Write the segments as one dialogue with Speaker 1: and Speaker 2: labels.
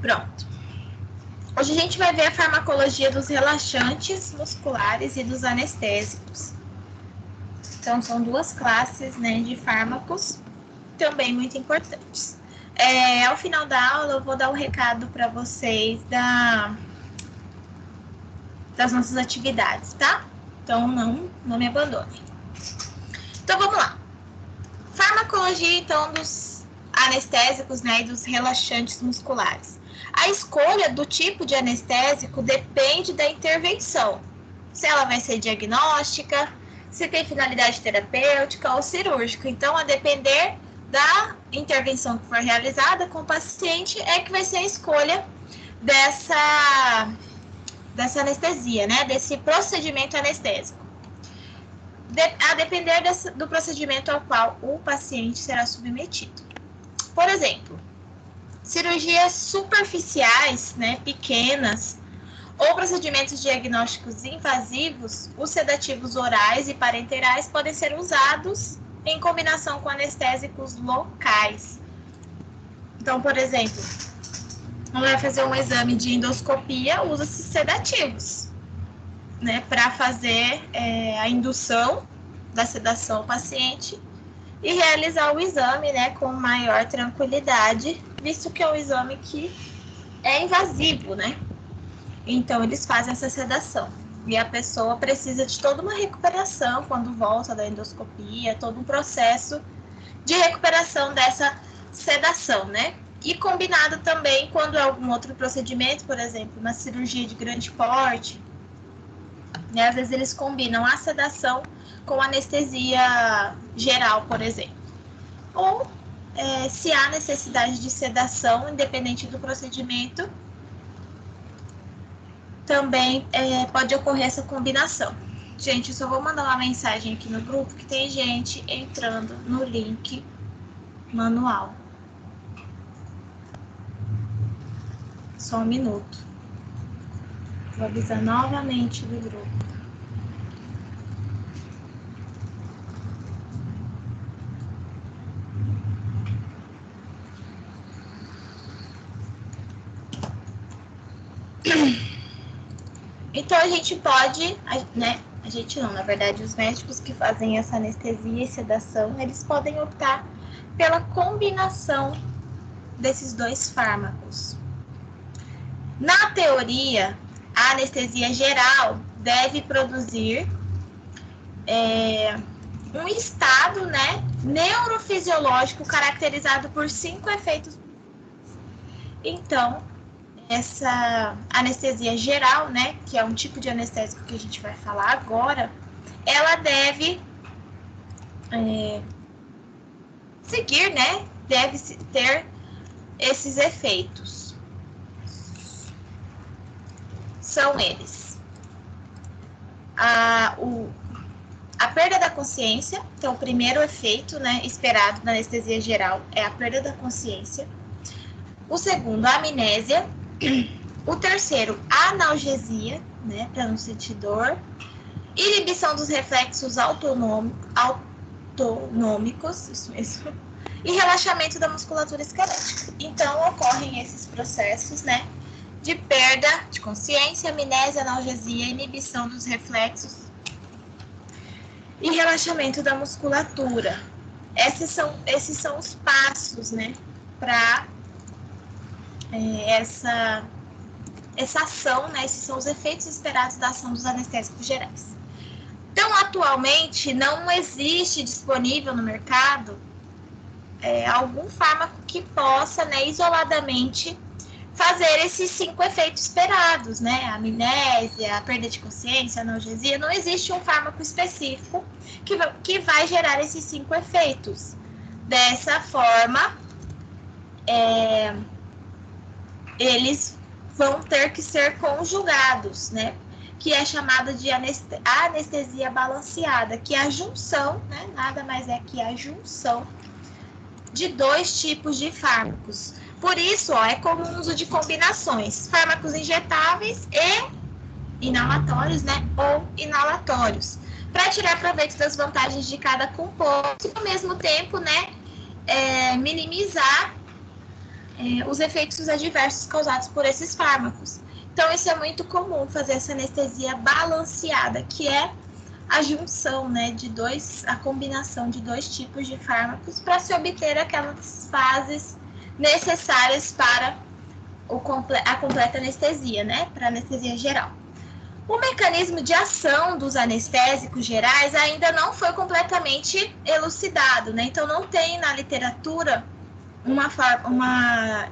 Speaker 1: Pronto. Hoje a gente vai ver a farmacologia dos relaxantes musculares e dos anestésicos. Então, são duas classes, né, de fármacos também muito importantes. Ao final da aula, eu vou dar um recado para vocês das nossas atividades, tá? Então, não me abandonem. Então, vamos lá. Farmacologia, então, dos anestésicos, né, e dos relaxantes musculares. A escolha do tipo de anestésico depende da intervenção. Se ela vai ser diagnóstica, se tem finalidade terapêutica ou cirúrgica. Então, a depender da intervenção que for realizada com o paciente, é que vai ser a escolha dessa anestesia, né? Desse procedimento anestésico. A depender do procedimento ao qual o paciente será submetido. Por exemplo, cirurgias superficiais, né, pequenas, ou procedimentos diagnósticos invasivos, os sedativos orais e parenterais podem ser usados em combinação com anestésicos locais. Então, por exemplo, quando vai fazer um exame de endoscopia, usa-se sedativos, né, para fazer a indução da sedação ao paciente e realizar o exame, né, com maior tranquilidade, visto que é um exame que é invasivo, né? Então, eles fazem essa sedação. E a pessoa precisa de toda uma recuperação quando volta da endoscopia, todo um processo de recuperação dessa sedação, né? E combinado também quando é algum outro procedimento, por exemplo, uma cirurgia de grande porte, né? Às vezes eles combinam a sedação com anestesia geral, por exemplo. Ou, se há necessidade de sedação, independente do procedimento, também pode ocorrer essa combinação. Gente, eu só vou mandar uma mensagem aqui no grupo que tem gente entrando no link manual. Só um minuto. Vou avisar novamente do grupo. Então, a gente pode, né? A gente não, na verdade, os médicos que fazem essa anestesia e sedação, eles podem optar pela combinação desses dois fármacos. Na teoria, a anestesia geral deve produzir um estado, né, neurofisiológico caracterizado por 5 efeitos. Então, essa anestesia geral, né, que é um tipo de anestésico que a gente vai falar agora, ela deve seguir, né, deve ter esses efeitos. São eles: a perda da consciência. Então, o primeiro efeito, né, esperado na anestesia geral é a perda da consciência. O segundo, a amnésia. O terceiro, a analgesia, né, para não sentir dor. Inibição dos reflexos autonômicos, isso mesmo. E relaxamento da musculatura esquelética. Então, ocorrem esses processos, né, de perda de consciência, amnésia, analgesia, inibição dos reflexos e relaxamento da musculatura. Esses são os passos, né, para essa ação, né? Esses são os efeitos esperados da ação dos anestésicos gerais. Então, atualmente, não existe disponível no mercado algum fármaco que possa, né, isoladamente fazer esses 5 efeitos esperados, né? A amnésia, a perda de consciência, a analgesia. Não existe um fármaco específico que vai gerar esses 5 efeitos. Dessa forma, eles vão ter que ser conjugados, né? Que é chamada de anestesia balanceada, que é a junção, né? Nada mais é que a junção de 2 tipos de fármacos. Por isso, é comum o uso de combinações, fármacos injetáveis e inalatórios, né? Ou inalatórios, para tirar proveito das vantagens de cada composto e, ao mesmo tempo, né? Minimizar os efeitos adversos causados por esses fármacos. Então, isso é muito comum, fazer essa anestesia balanceada, que é a junção, né, a combinação de 2 tipos de fármacos para se obter aquelas fases necessárias para a completa anestesia, né, para anestesia geral. O mecanismo de ação dos anestésicos gerais ainda não foi completamente elucidado, né, então não tem na literatura uma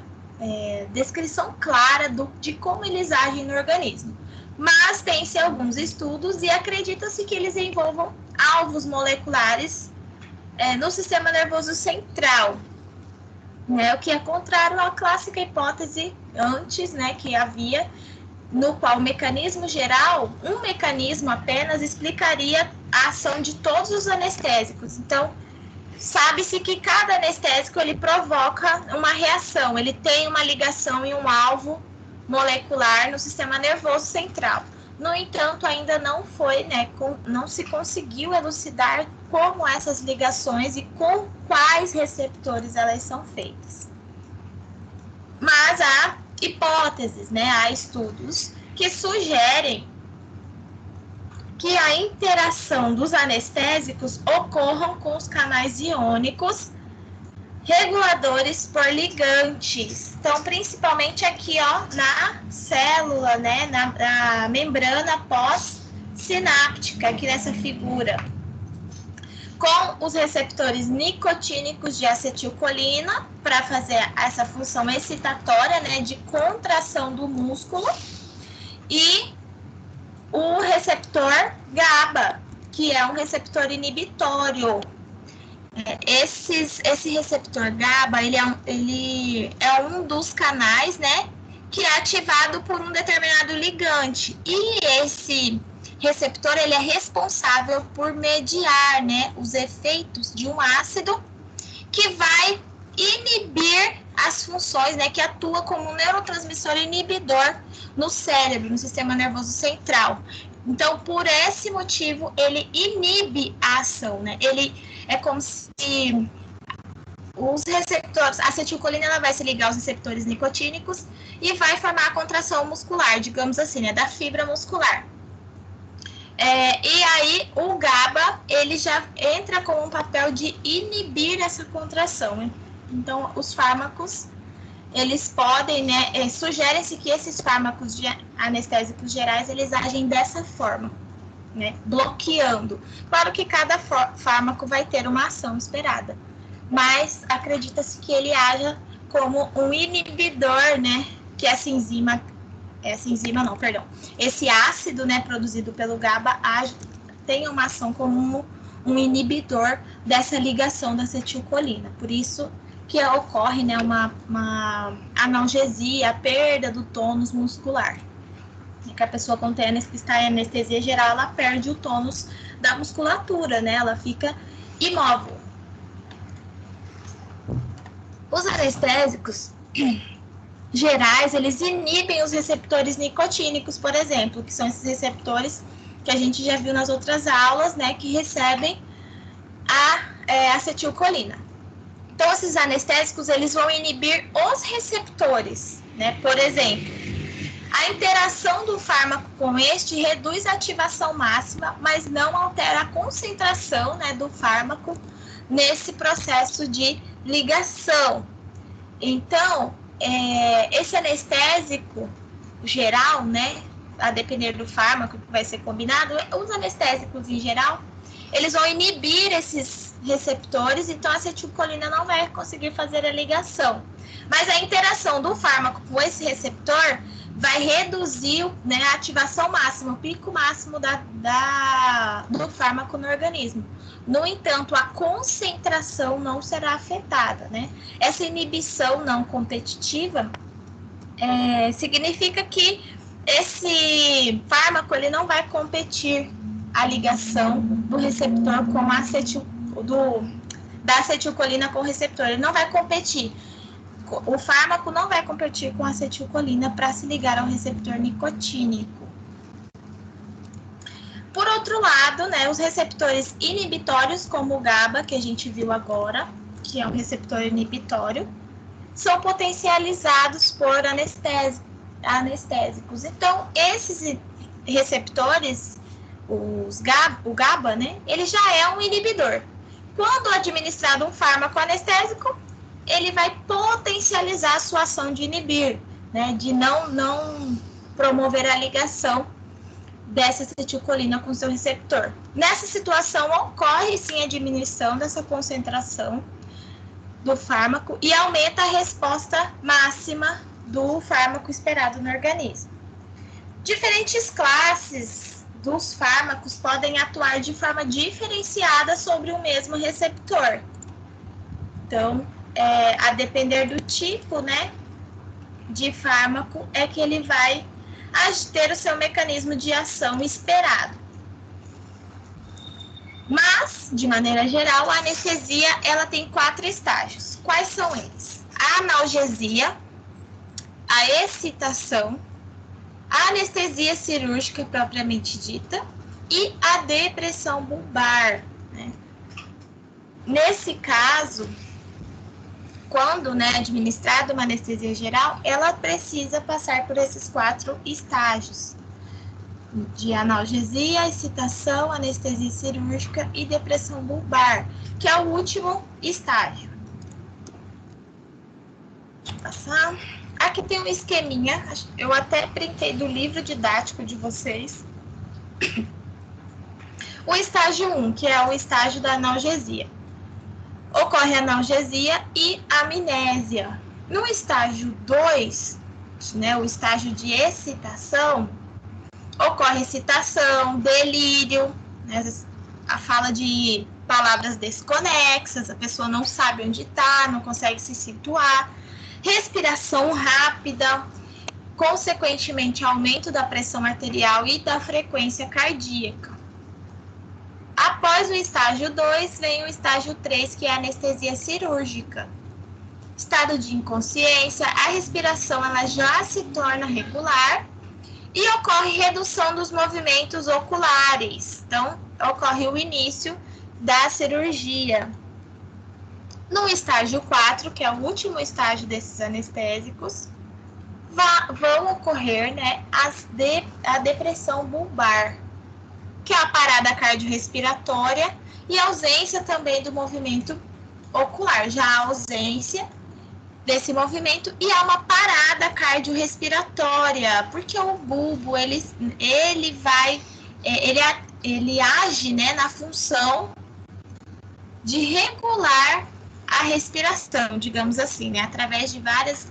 Speaker 1: descrição clara de como eles agem no organismo. Mas tem-se alguns estudos e acredita-se que eles envolvam alvos moleculares no sistema nervoso central, né, o que é contrário à clássica hipótese antes, né, que havia, no qual o mecanismo geral, um mecanismo apenas explicaria a ação de todos os anestésicos. Então, sabe-se que cada anestésico ele provoca uma reação, ele tem uma ligação em um alvo molecular no sistema nervoso central. No entanto, ainda não foi, né, não se conseguiu elucidar como essas ligações e com quais receptores elas são feitas. Mas há hipóteses, né, há estudos que sugerem que a interação dos anestésicos ocorram com os canais iônicos reguladores por ligantes. Então, principalmente aqui, ó, na célula, né, na membrana pós-sináptica, aqui nessa figura, com os receptores nicotínicos de acetilcolina, para fazer essa função excitatória, né, de contração do músculo, e o receptor GABA, que é um receptor inibitório. Esse receptor GABA, ele é um dos canais, né, que é ativado por um determinado ligante. E esse receptor, ele é responsável por mediar, né, os efeitos de um ácido que vai inibir as funções, né, que atua como um neurotransmissor inibidor no cérebro, no sistema nervoso central. Então, por esse motivo, ele inibe a ação, né? Ele é como se os receptores, a acetilcolina, ela vai se ligar aos receptores nicotínicos e vai formar a contração muscular, digamos assim, né, da fibra muscular. E aí, o GABA, ele já entra com um papel de inibir essa contração, né? Então, os fármacos, eles podem, né, sugere-se que esses fármacos anestésicos gerais, eles agem dessa forma, né, bloqueando. Claro que cada fármaco vai ter uma ação esperada, mas acredita-se que ele haja como um inibidor, né, que esse ácido, né, produzido pelo GABA tem uma ação como um inibidor dessa ligação da acetilcolina. Por isso que ocorre, né, uma analgesia, a perda do tônus muscular. Que a pessoa, quando está em anestesia geral, ela perde o tônus da musculatura, né? Ela fica imóvel. Os anestésicos gerais, eles inibem os receptores nicotínicos, por exemplo, que são esses receptores que a gente já viu nas outras aulas, né? Que recebem a acetilcolina. Então, esses anestésicos, eles vão inibir os receptores, né? Por exemplo, a interação do fármaco com este reduz a ativação máxima, mas não altera a concentração, né, do fármaco nesse processo de ligação. Então, esse anestésico geral, né, a depender do fármaco que vai ser combinado, os anestésicos em geral, eles vão inibir esses receptores, então a acetilcolina não vai conseguir fazer a ligação. Mas a interação do fármaco com esse receptor vai reduzir, né, a ativação máxima, o pico máximo do fármaco no organismo. No entanto, a concentração não será afetada, né? Essa inibição não competitiva significa que esse fármaco ele não vai competir a ligação do receptor com da acetilcolina com o receptor. Ele não vai competir. O fármaco não vai competir com a acetilcolina para se ligar ao receptor nicotínico. Por outro lado, né, os receptores inibitórios, como o GABA, que a gente viu agora, que é um receptor inibitório, são potencializados por anestésicos. Então, esses receptores, o GABA, né, ele já é um inibidor. Quando administrado um fármaco anestésico, ele vai potencializar a sua ação de inibir, né, de não promover a ligação dessa acetilcolina com seu receptor. Nessa situação, ocorre sim a diminuição dessa concentração do fármaco e aumenta a resposta máxima do fármaco esperado no organismo. Diferentes classes dos fármacos podem atuar de forma diferenciada sobre o mesmo receptor. Então, a depender do tipo, né, de fármaco, é que ele vai ter o seu mecanismo de ação esperado. Mas, de maneira geral, a anestesia ela tem 4 estágios. Quais são eles? A analgesia, a excitação, a anestesia cirúrgica propriamente dita e a depressão bulbar, né? Nesse caso, quando, né, administrada uma anestesia geral, ela precisa passar por esses 4 estágios de analgesia, excitação, anestesia cirúrgica e depressão bulbar, que é o último estágio. Deixa eu passar. Aqui tem um esqueminha, eu até printei do livro didático de vocês. O estágio 1, que é o estágio da analgesia. Ocorre analgesia e amnésia. No estágio 2, né, o estágio de excitação, ocorre excitação, delírio, né, a fala de palavras desconexas, a pessoa não sabe onde está, não consegue se situar, respiração rápida, consequentemente aumento da pressão arterial e da frequência cardíaca. Após o estágio 2, vem o estágio 3, que é a anestesia cirúrgica. Estado de inconsciência, a respiração ela já se torna regular e ocorre redução dos movimentos oculares. Então, ocorre o início da cirurgia. No estágio 4, que é o último estágio desses anestésicos, vão ocorrer, né, a depressão bulbar, que é a parada cardiorrespiratória e a ausência também do movimento ocular, já a ausência desse movimento e há uma parada cardiorrespiratória, porque o bulbo, ele age, né, na função de regular a respiração, digamos assim, né, através de vários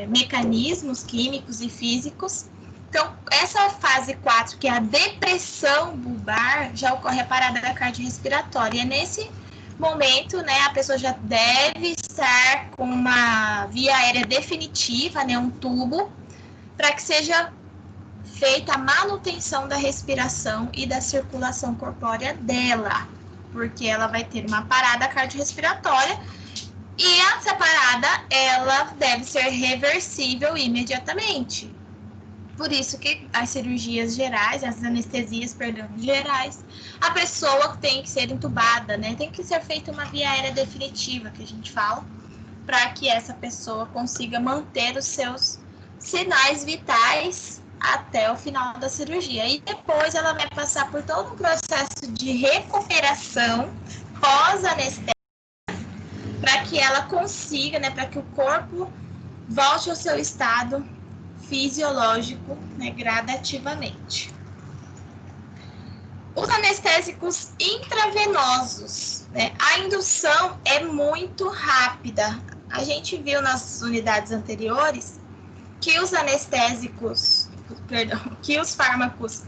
Speaker 1: mecanismos químicos e físicos. Então, essa fase 4, que é a depressão bulbar, já ocorre a parada cardiorrespiratória. E é nesse momento, né, a pessoa já deve estar com uma via aérea definitiva, né, um tubo, para que seja feita a manutenção da respiração e da circulação corpórea dela, porque ela vai ter uma parada cardiorrespiratória e essa parada, ela deve ser reversível imediatamente. Por isso que as cirurgias gerais, as anestesias, gerais, a pessoa tem que ser entubada, né? Tem que ser feita uma via aérea definitiva, que a gente fala, para que essa pessoa consiga manter os seus sinais vitais até o final da cirurgia. E depois ela vai passar por todo um processo de recuperação pós-anestésia, para que ela consiga, né? Para que o corpo volte ao seu estado fisiológico, né, gradativamente. Os anestésicos intravenosos, né, a indução é muito rápida. A gente viu nas unidades anteriores que os que os fármacos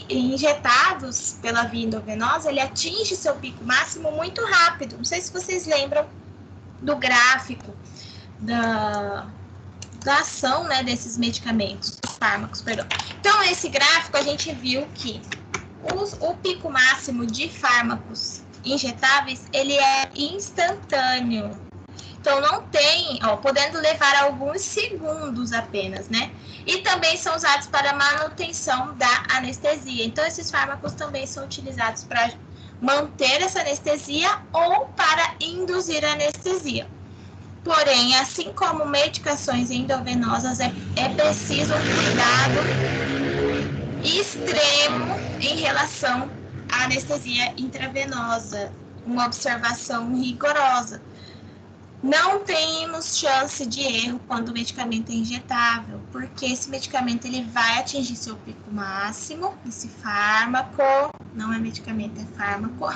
Speaker 1: injetados pela via endovenosa, ele atinge seu pico máximo muito rápido. Não sei se vocês lembram do gráfico da ação, né, desses medicamentos, fármacos, perdão. Então, nesse gráfico, a gente viu que o pico máximo de fármacos injetáveis, ele é instantâneo. Então, não tem, podendo levar alguns segundos apenas, né? E também são usados para manutenção da anestesia. Então, esses fármacos também são utilizados para manter essa anestesia ou para induzir a anestesia. Porém, assim como medicações endovenosas, é preciso um cuidado extremo em relação à anestesia intravenosa, uma observação rigorosa. Não temos chance de erro quando o medicamento é injetável, porque esse medicamento ele vai atingir seu pico máximo, esse fármaco, não é medicamento, é fármaco,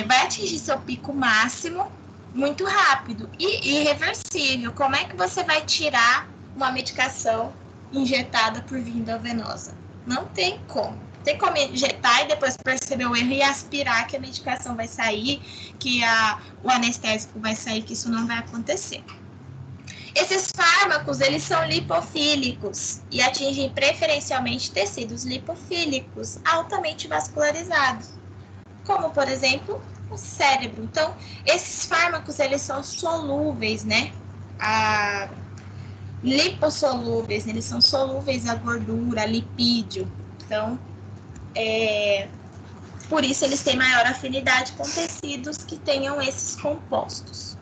Speaker 1: vai atingir seu pico máximo muito rápido e irreversível. Como é que você vai tirar uma medicação injetada por via endovenosa? Não tem como. Tem como injetar e depois perceber o erro e aspirar que a medicação vai sair, que o anestésico vai sair, que isso não vai acontecer. Esses fármacos, eles são lipofílicos e atingem preferencialmente tecidos lipofílicos altamente vascularizados, como, por exemplo, o cérebro. Então, esses fármacos, eles são solúveis, né? Lipossolúveis, eles são solúveis a gordura, a lipídio. Então, por isso eles têm maior afinidade com tecidos que tenham esses compostos.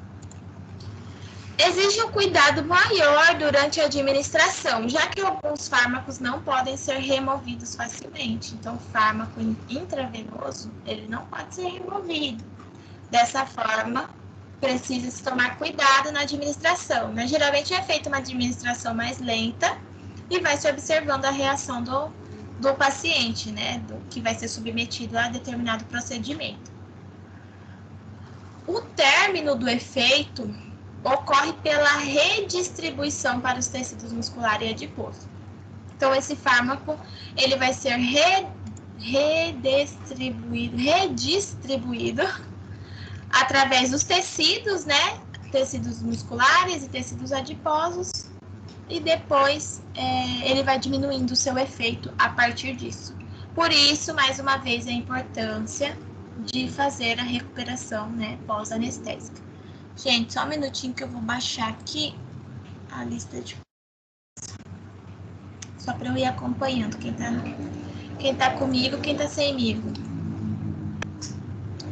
Speaker 1: Exige um cuidado maior durante a administração, já que alguns fármacos não podem ser removidos facilmente. Então, o fármaco intravenoso, ele não pode ser removido. Dessa forma, precisa-se tomar cuidado na administração, né? Geralmente é feita uma administração mais lenta e vai se observando a reação do paciente, né, que vai ser submetido a determinado procedimento. O término do efeito ocorre pela redistribuição para os tecidos muscular e adiposo. Então, esse fármaco, ele vai ser redistribuído através dos tecidos, né, tecidos musculares e tecidos adiposos, e depois ele vai diminuindo o seu efeito a partir disso. Por isso, mais uma vez, a importância de fazer a recuperação, né, pós-anestésica. Gente, só um minutinho que eu vou baixar aqui a lista de... Só para eu ir acompanhando quem tá comigo, quem tá semigo.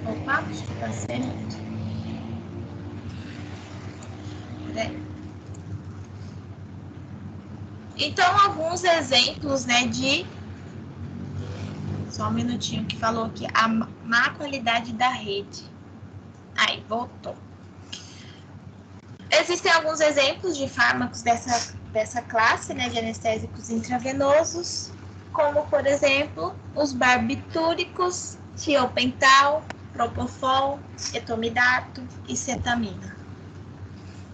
Speaker 1: Opa, acho que tá semigo. Peraí. Então, alguns exemplos, né, de... Só um minutinho que falou aqui. A má qualidade da rede. Aí, voltou. Existem alguns exemplos de fármacos dessa classe, né, de anestésicos intravenosos, como, por exemplo, os barbitúricos, tiopental, propofol, etomidato e cetamina.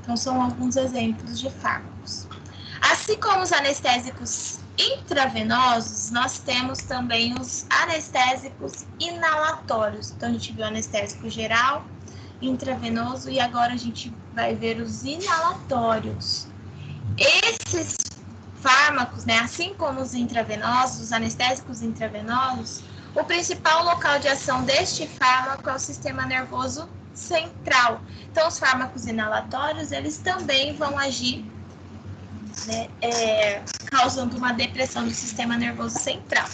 Speaker 1: Então, são alguns exemplos de fármacos. Assim como os anestésicos intravenosos, nós temos também os anestésicos inalatórios. Então, a gente viu o anestésico geral, intravenoso, e agora a gente vai ver os inalatórios. Esses fármacos, né, assim como os intravenosos, os anestésicos intravenosos, o principal local de ação deste fármaco é o sistema nervoso central. Então, os fármacos inalatórios, eles também vão agir, né, causando uma depressão do sistema nervoso central.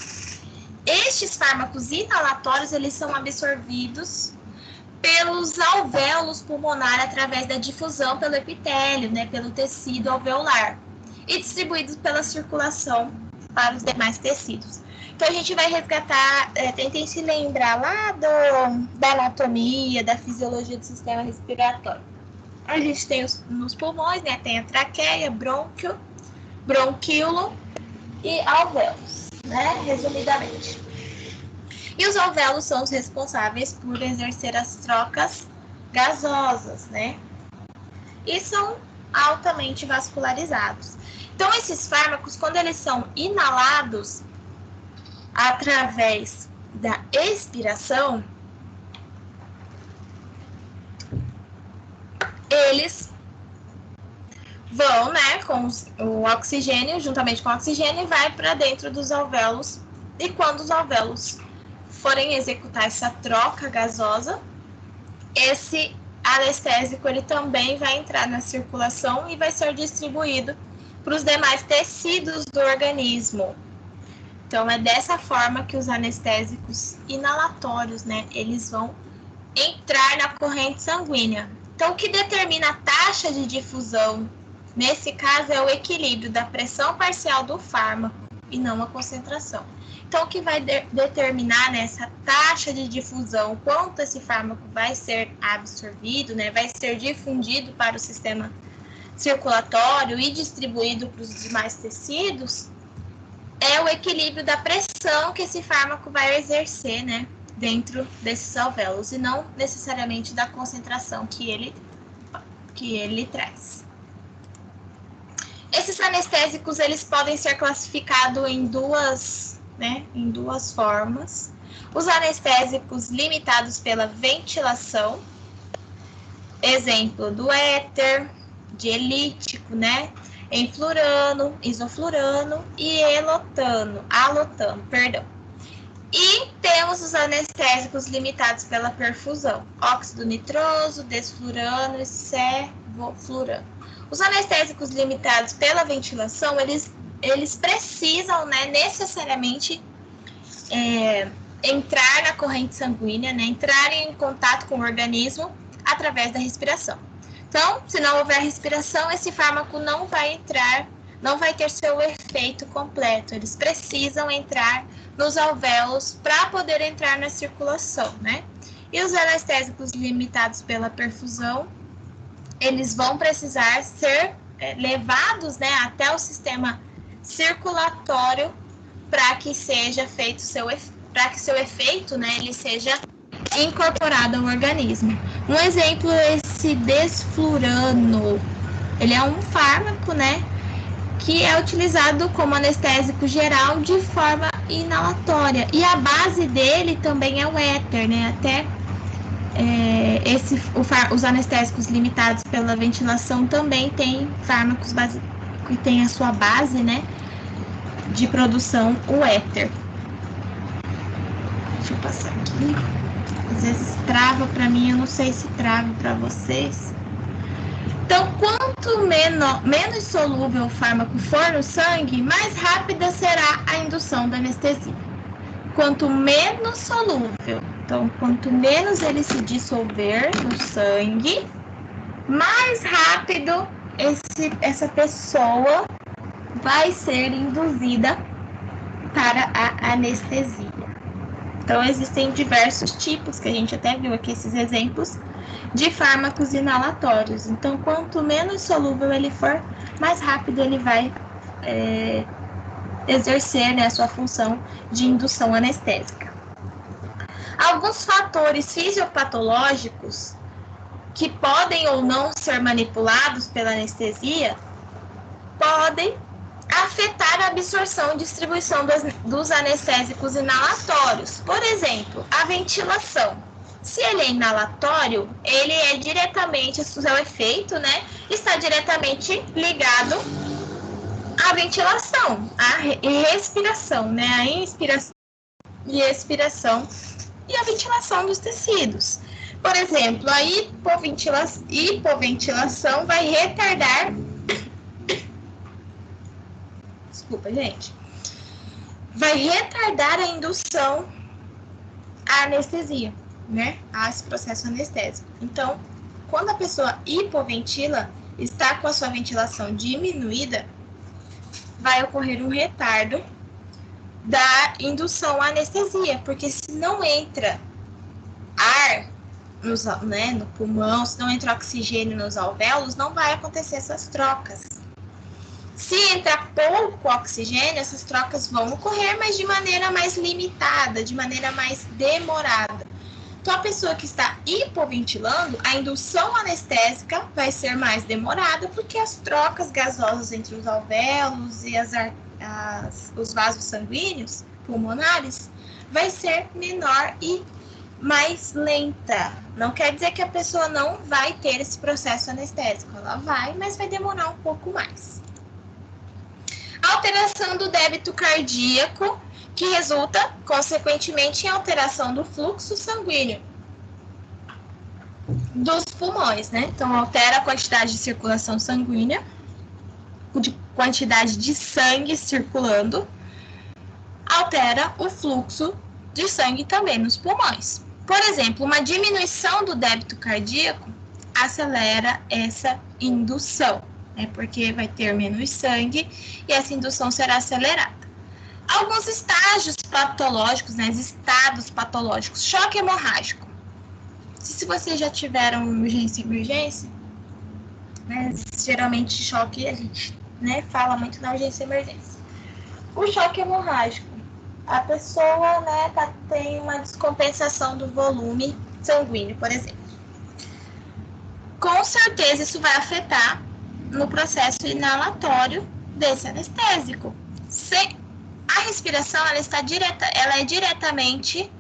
Speaker 1: Estes fármacos inalatórios, eles são absorvidos pelos alvéolos pulmonares através da difusão pelo epitélio, né, pelo tecido alveolar, e distribuídos pela circulação para os demais tecidos. Então, a gente vai resgatar, tentem se lembrar lá da anatomia, da fisiologia do sistema respiratório. A gente tem nos pulmões, né, tem a traqueia, brônquio, bronquíolo e alvéolos, né, resumidamente. E os alvéolos são os responsáveis por exercer as trocas gasosas, né? E são altamente vascularizados. Então, esses fármacos, quando eles são inalados através da expiração, eles vão, né, com o oxigênio, juntamente com o oxigênio, vai para dentro dos alvéolos. E quando os alvéolos forem executar essa troca gasosa, esse anestésico ele também vai entrar na circulação e vai ser distribuído para os demais tecidos do organismo. Então, é dessa forma que os anestésicos inalatórios, né, eles vão entrar na corrente sanguínea. Então, o que determina a taxa de difusão, nesse caso, é o equilíbrio da pressão parcial do fármaco e não a concentração. Então, o que vai determinar nessa taxa de difusão, quanto esse fármaco vai ser absorvido, né, vai ser difundido para o sistema circulatório e distribuído para os demais tecidos, é o equilíbrio da pressão que esse fármaco vai exercer, né, dentro desses alvéolos, e não necessariamente da concentração que ele traz. Esses anestésicos, eles podem ser classificados em duas formas. Os anestésicos limitados pela ventilação, exemplo do éter, dielítico, né? Enflurano, isoflurano e alotano. E temos os anestésicos limitados pela perfusão, óxido nitroso, desflurano e sevoflurano. Os anestésicos limitados pela ventilação, eles precisam, né, necessariamente entrar na corrente sanguínea, né, entrar em contato com o organismo através da respiração. Então, se não houver respiração, esse fármaco não vai ter seu efeito completo. Eles precisam entrar nos alvéolos para poder entrar na circulação, né? E os anestésicos limitados pela perfusão, eles vão precisar ser levados, né, até o sistema circulatório para que seja feito seu efeito, né, ele seja incorporado ao organismo. Um exemplo é esse desflurano. Ele é um fármaco, né, que é utilizado como anestésico geral de forma inalatória. E a base dele também é o éter, né? Até os anestésicos limitados pela ventilação também tem fármacos que tem a sua base, né, de produção, o éter. Deixa eu passar aqui. Às vezes trava para mim, eu não sei se trava para vocês. Então, quanto menos solúvel o fármaco for no sangue, mais rápida será a indução da anestesia. Quanto menos solúvel, então, quanto menos ele se dissolver no sangue, mais rápido essa pessoa vai ser induzida para a anestesia. Então, existem diversos tipos, que a gente até viu aqui esses exemplos, de fármacos inalatórios. Então, quanto menos solúvel ele for, mais rápido ele vai exercer, né, a sua função de indução anestésica. Alguns fatores fisiopatológicos que podem ou não ser manipulados pela anestesia podem afetar a absorção e distribuição dos anestésicos inalatórios. Por exemplo, a ventilação. Se ele é inalatório, ele é diretamente, o seu efeito, né, está diretamente ligado à ventilação, à respiração, né, a inspiração e expiração e a ventilação dos tecidos. Por exemplo, a hipoventilação vai retardar... Desculpa, gente. Vai retardar a indução à anestesia, né? A esse processo anestésico. Então, quando a pessoa hipoventila, está com a sua ventilação diminuída, vai ocorrer um retardo da indução à anestesia, porque se não entra ar no pulmão, se não entra oxigênio nos alvéolos, não vai acontecer essas trocas. Se entrar pouco oxigênio, essas trocas vão ocorrer, mas de maneira mais limitada, de maneira mais demorada. Então, a pessoa que está hipoventilando, a indução anestésica vai ser mais demorada, porque as trocas gasosas entre os alvéolos e os vasos sanguíneos pulmonares vai ser menor e mais lenta. Não quer dizer que a pessoa não vai ter esse processo anestésico. Ela vai, mas vai demorar um pouco mais. Alteração do débito cardíaco, que resulta, consequentemente, em alteração do fluxo sanguíneo dos pulmões, né? Então, altera a quantidade de circulação sanguínea, de quantidade de sangue circulando, altera o fluxo de sangue também nos pulmões. Por exemplo, uma diminuição do débito cardíaco acelera essa indução, né? Porque vai ter menos sangue e essa indução será acelerada. Alguns estágios patológicos, né? Estados patológicos, choque hemorrágico. Se vocês já tiveram urgência e emergência, né? Geralmente choque a gente, né, fala muito na urgência e emergência. O choque hemorrágico, a pessoa, né, tem uma descompensação do volume sanguíneo, por exemplo. Com certeza isso vai afetar no processo inalatório desse anestésico. A respiração ela é diretamente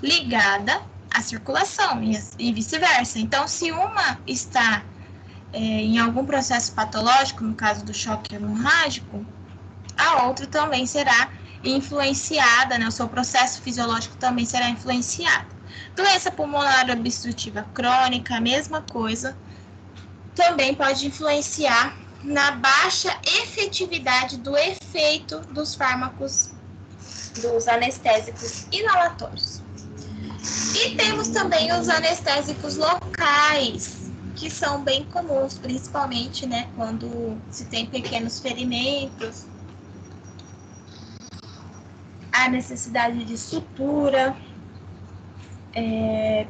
Speaker 1: ligada à circulação e vice-versa. Então, se uma está em algum processo patológico, no caso do choque hemorrágico, a outra também será influenciada, né? O seu processo fisiológico também será influenciado. Doença pulmonar obstrutiva crônica, a mesma coisa, também pode influenciar na baixa efetividade do efeito dos fármacos, dos anestésicos inalatórios. E temos também os anestésicos locais, que são bem comuns, principalmente, né, quando se tem pequenos ferimentos, a necessidade de sutura,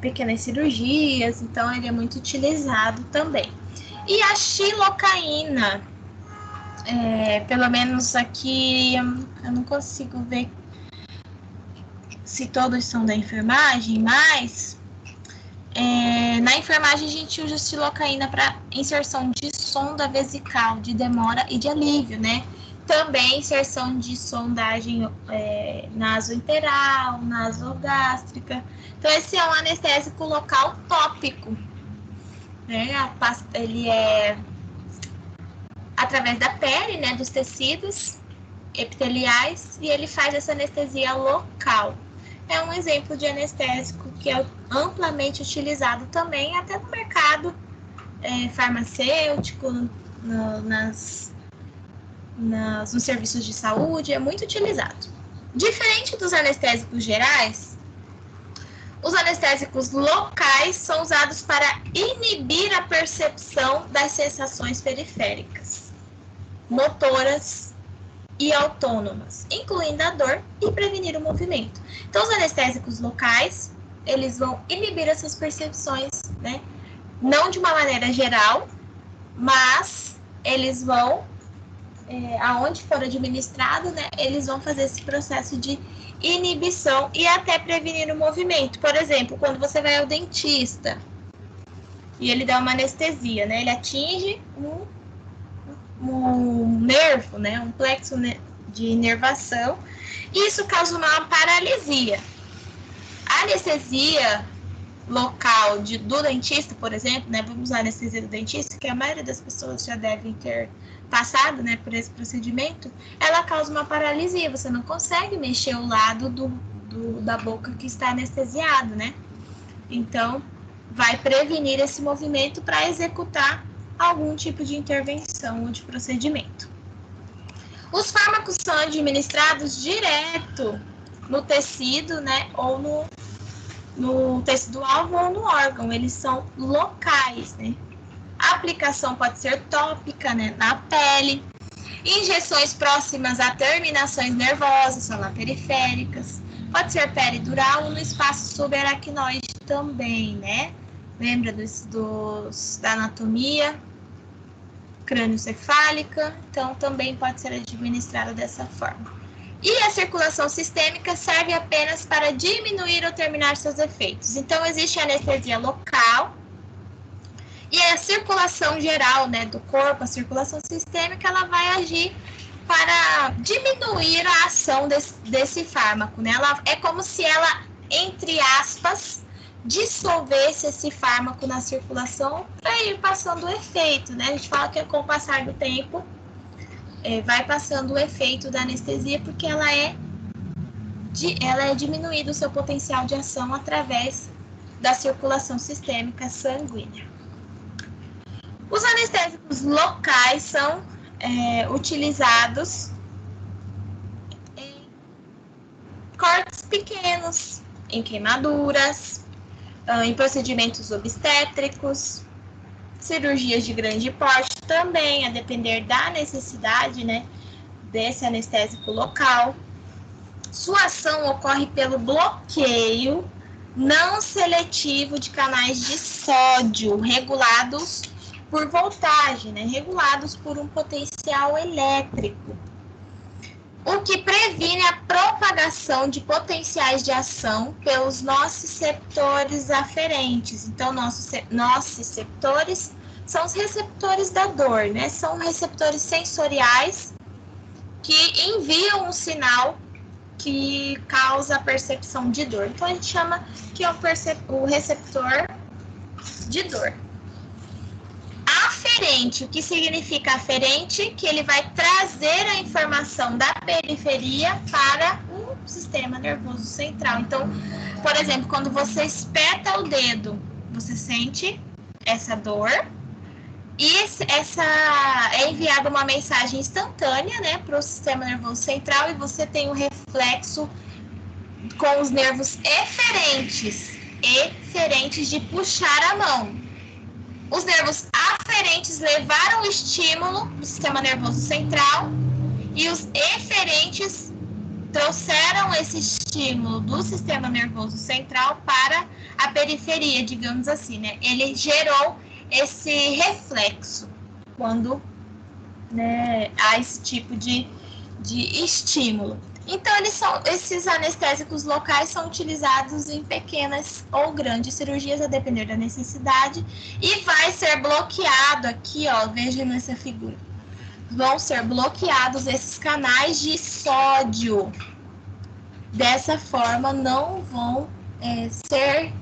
Speaker 1: pequenas cirurgias, então ele é muito utilizado também. E a xilocaína, pelo menos aqui eu não consigo ver se todos são da enfermagem, mas na enfermagem a gente usa a xilocaína para inserção de sonda vesical, de demora e de alívio, né? Também inserção de sondagem nasointeral, nasogástrica. Então, esse é um anestésico local tópico, né? Ele é através da pele, né, dos tecidos epiteliais, e ele faz essa anestesia local. É um exemplo de anestésico que é amplamente utilizado também até no mercado farmacêutico, nos serviços de saúde, é muito utilizado. Diferente dos anestésicos gerais, os anestésicos locais são usados para inibir a percepção das sensações periféricas, motoras e autônomas, incluindo a dor e prevenir o movimento. Então, os anestésicos locais, eles vão inibir essas percepções, né? Não de uma maneira geral, mas eles vão, aonde for administrado, né? Eles vão fazer esse processo de inibição e até prevenir o movimento. Por exemplo, quando você vai ao dentista e ele dá uma anestesia, né? Ele atinge um nervo, né? Um plexo de inervação, e isso causa uma paralisia. A anestesia local do dentista, por exemplo, né? Vamos usar a anestesia do dentista, que a maioria das pessoas já devem ter passado, né, por esse procedimento. Ela causa uma paralisia, você não consegue mexer o lado da boca que está anestesiado, né? Então, vai prevenir esse movimento para executar algum tipo de intervenção ou de procedimento. Os fármacos são administrados direto no tecido, né, ou no tecido-alvo ou no órgão. Eles são locais, né? A aplicação pode ser tópica, né, na pele. Injeções próximas a terminações nervosas, são lá periféricas. Pode ser peridural ou no espaço subaracnoide também, né? Lembra da anatomia crânioencefálica? Então, também pode ser administrado dessa forma. E a circulação sistêmica serve apenas para diminuir ou terminar seus efeitos. Então, existe a anestesia local e a circulação geral, né, do corpo, a circulação sistêmica, ela vai agir para diminuir a ação desse fármaco, né? É como se ela, entre aspas, dissolvesse esse fármaco na circulação para ir passando o efeito, né? A gente fala que com o passar do tempo vai passando o efeito da anestesia, porque ela é diminuído o seu potencial de ação através da circulação sistêmica sanguínea. Os anestésicos locais são utilizados em cortes pequenos, em queimaduras, em procedimentos obstétricos, Cirurgias de grande porte também, a depender da necessidade, né, desse anestésico local. Sua ação ocorre pelo bloqueio não seletivo de canais de sódio regulados por voltagem, né, regulados por um potencial elétrico, o que previne a propagação de potenciais de ação pelos nociceptores aferentes. Então, nociceptores são os receptores da dor, né? São receptores sensoriais que enviam um sinal que causa a percepção de dor. Então, a gente chama que é o receptor de dor. Aferente, o que significa aferente? Que ele vai trazer a informação da periferia para o sistema nervoso central. Então, por exemplo, quando você espeta o dedo, você sente essa dor e é enviada uma mensagem instantânea, né, para o sistema nervoso central e você tem um reflexo com os nervos eferentes de puxar a mão. Os nervos aferentes levaram o estímulo do sistema nervoso central e os eferentes trouxeram esse estímulo do sistema nervoso central para a periferia, digamos assim, né? Ele gerou esse reflexo quando, né, há esse tipo de estímulo. Então, esses anestésicos locais são utilizados em pequenas ou grandes cirurgias, a depender da necessidade, e vai ser bloqueado aqui, ó, veja nessa figura. Vão ser bloqueados esses canais de sódio. Dessa forma, não vão ser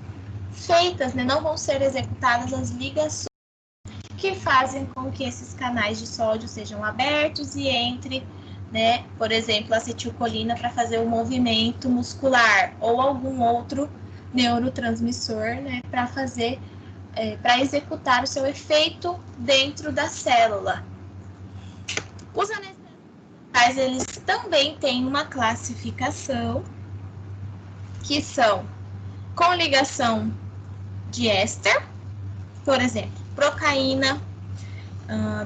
Speaker 1: feitas, né, não vão ser executadas as ligações que fazem com que esses canais de sódio sejam abertos e entre, né, por exemplo, acetilcolina para fazer o movimento muscular ou algum outro neurotransmissor, né, para fazer, para executar o seu efeito dentro da célula. Os anestésicos, eles também têm uma classificação que são com ligação de éster, por exemplo, procaína,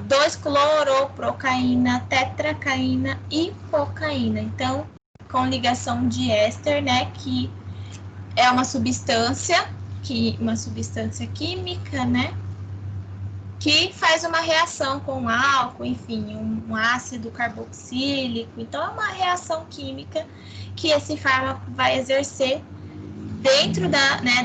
Speaker 1: 2-cloroprocaína, tetracaína e ipocaína. Então, com ligação de éster, né, que é uma substância química, né, que faz uma reação com álcool, enfim, um ácido carboxílico. Então, é uma reação química que esse fármaco vai exercer dentro